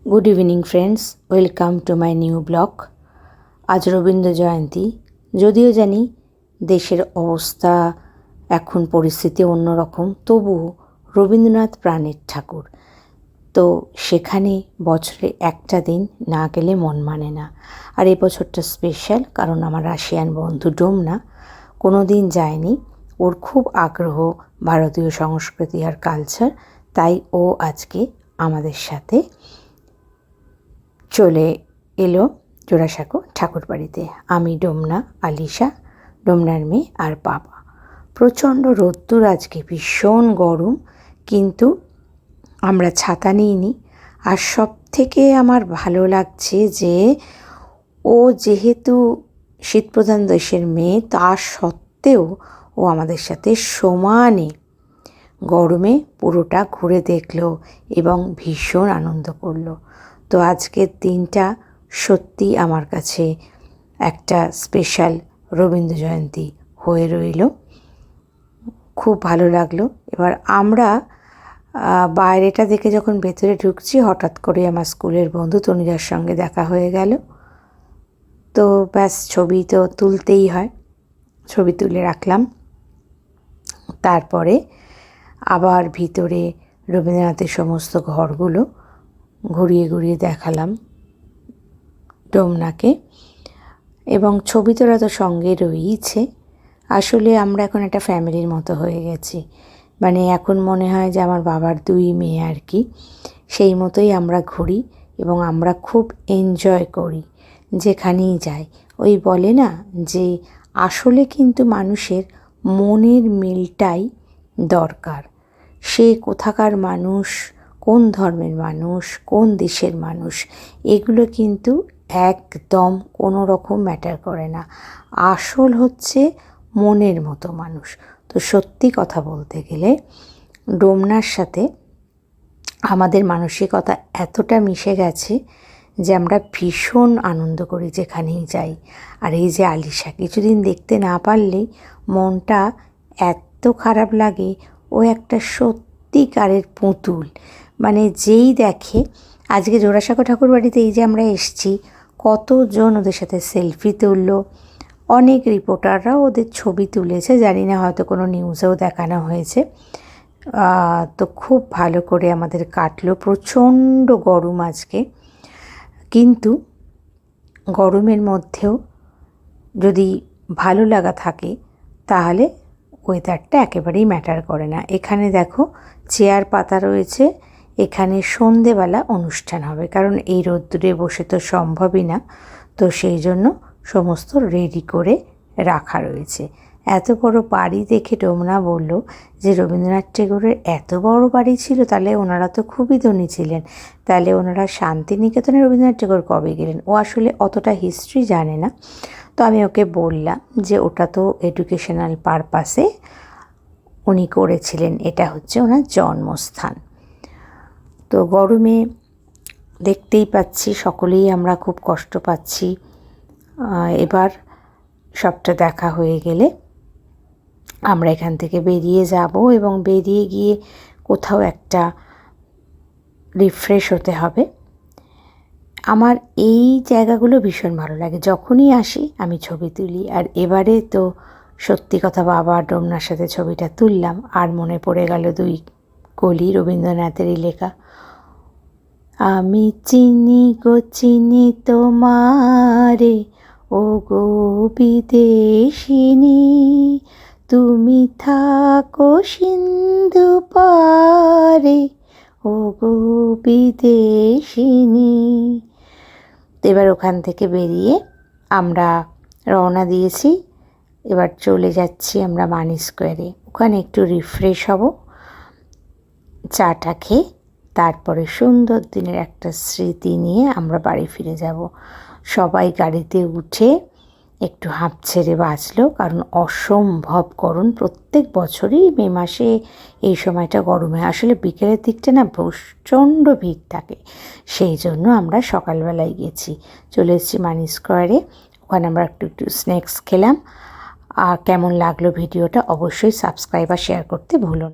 Good evening friends, welcome to my new blog. আজ রবীন্দ্র জয়ন্তী। যদিও জানি দেশের অবস্থা এখন পরিস্থিতি অন্যরকম, তবুও রবীন্দ্রনাথ প্রাণের ঠাকুর। তো সেখানে বছরে একটা দিন না গেলে মন মানে না। আর এই বছরটা স্পেশাল, কারণ আমার রাশিয়ান বন্ধু ডোমনা কোনো দিন যায়নি। ওর খুব আগ্রহ ভারতীয় সংস্কৃতি আর কালচার, তাই ও আজকে আমাদের সাথে চলে এলো জোড়াসাঁকো ঠাকুর বাড়িতে। আমি, ডোমনা, আলিশা, ডোমনার মেয়ে আর বাবা। প্রচণ্ড রোদ্দুর, আজকে ভীষণ গরম, কিন্তু আমরা ছাতা নিইনি। আর সব থেকে আমার ভালো লাগছে যে ও যেহেতু শীতপ্রধান দেশের মেয়ে, তা সত্ত্বেও ও আমাদের সাথে সমানে গরমে পুরোটা ঘুরে দেখলো এবং ভীষণ আনন্দ করলো। তো আজকের দিনটা সত্যি আমার কাছে একটা স্পেশাল রবীন্দ্র জয়ন্তী হয়ে রইল। খুব ভালো লাগলো। এবার আমরা বাইরেটা দেখে যখন ভেতরে ঢুকছি, হঠাৎ করে আমার স্কুলের বন্ধু তনুজার সঙ্গে দেখা হয়ে গেল। তো ব্যাস, ছবি তো তুলতেই হয়, ছবি তুলে রাখলাম। তারপরে আবার ভিতরে রবীন্দ্রনাথের সমস্ত ঘরগুলো ঘুরিয়ে ঘুরিয়ে দেখালাম ডোমনাকে, এবং ছবি তোলা তো সঙ্গে রয়েইছে। আসলে আমরা এখন একটা ফ্যামিলির মতো হয়ে গেছি, মানে এখন মনে হয় যে আমার বাবার দুই মেয়ে আর কি, সেই মতোই আমরা ঘুরি এবং আমরা খুব এনজয় করি যেখানেই যাই। ওই বলে না যে আসলে কিন্তু মানুষের মনের মিলটাই দরকার। সে কোথাকার মানুষ, কোন ধর্মের মানুষ, কোন দেশের মানুষ, এগুলো কিন্তু একদম কোনো রকম ম্যাটার করে না। আসল হচ্ছে মনের মতো মানুষ। তো সত্যি কথা বলতে গেলে ডোমনার সাথে আমাদের মানসিকতা এতটা মিশে গেছে যে আমরা ভীষণ আনন্দ করি যেখানেই যাই। আর এই যে আলিশা, কিছুদিন দেখতে না পারলেই মনটা এত খারাপ লাগে। ও একটা সত্যিকারের পুতুল, মানে যেই দেখে। আজকে জোড়াসাঁকো ঠাকুর বাড়িতে এই যে আমরা এসছি, কতজন ওদের সাথে সেলফি তুললো, অনেক রিপোর্টাররাও ওদের ছবি তুলেছে, জানি না হয়তো কোনো নিউজেও দেখানো হয়েছে। তো খুব ভালো করে আমাদের কাটলো। প্রচণ্ড গরম আজকে, কিন্তু গরমের মধ্যেও যদি ভালো লাগা থাকে তাহলে ওয়েদারটা একেবারেই ম্যাটার করে না। এখানে দেখো চেয়ার পাতা রয়েছে, এখানে সন্ধেবেলা অনুষ্ঠান হবে, কারণ এই রোদ্দুরে বসে তো সম্ভবই না। তো সেই জন্য সমস্ত রেডি করে রাখা রয়েছে। এত বড় বাড়ি দেখে ডোমনা বলল যে রবীন্দ্রনাথ ঠাকুরের এত বড় বাড়ি ছিল, তাহলে ওনারা তো খুবই ধনী ছিলেন, তাহলে ওনারা শান্তিনিকেতনে রবীন্দ্রনাথ ঠাকুর কবে গেলেন। ও আসলে অতটা হিস্ট্রি জানে না। তো আমি ওকে বললাম যে ওটা তো এডুকেশনাল পারপাসে উনি করেছিলেন, এটা হচ্ছে ওনার জন্মস্থান। তো গরমে দেখতেই পাচ্ছি সকলেই আমরা খুব কষ্ট পাচ্ছি। এবার সবটা দেখা হয়ে গেলে আমরা এখান থেকে বেরিয়ে যাব, এবং বেরিয়ে গিয়ে কোথাও একটা রিফ্রেশ হতে হবে। আমার এই জায়গাগুলো ভীষণ ভালো লাগে, যখনই আসি আমি ছবি তুলি। আর এবারে তো সত্যি কথা, বাবা ডোমনার সাথে ছবিটা তুললাম, আর মনে পড়ে গেল দুই কলি রবীন্দ্রনাথেরই লেখা। আমি চিনি গো চিনি তোমারে, ও গো বিদেশিনী, তুমি থাকো সিন্ধু পারে, ও গো বিদেশিনী। তো এবার ওখান থেকে বেরিয়ে আমরা রওনা দিয়েছি। এবার চলে যাচ্ছি আমরা মানি স্কোয়ারে, ওখানে একটু রিফ্রেশ হব, চাটা খেয়ে তারপরে সুন্দর দিনের একটা স্মৃতি নিয়ে আমরা বাড়ি ফিরে যাব। সবাই গাড়িতে উঠে একটু হাঁপ ছেড়ে বাঁচলো, কারণ অসম্ভব গরম। প্রত্যেক বছরই মে মাসে এই সময়টা গরমে আসলে বিকেলের দিকটা না প্রচণ্ড ভিড় থাকে, সেই জন্য আমরা সকালবেলায় গেছি। চলে এসেছি মানি স্কোয়ারে, ওখানে আমরা একটু স্ন্যাক্স খেলাম। আর কেমন লাগলো ভিডিওটা অবশ্যই সাবস্ক্রাইব আর শেয়ার করতে ভুলুন।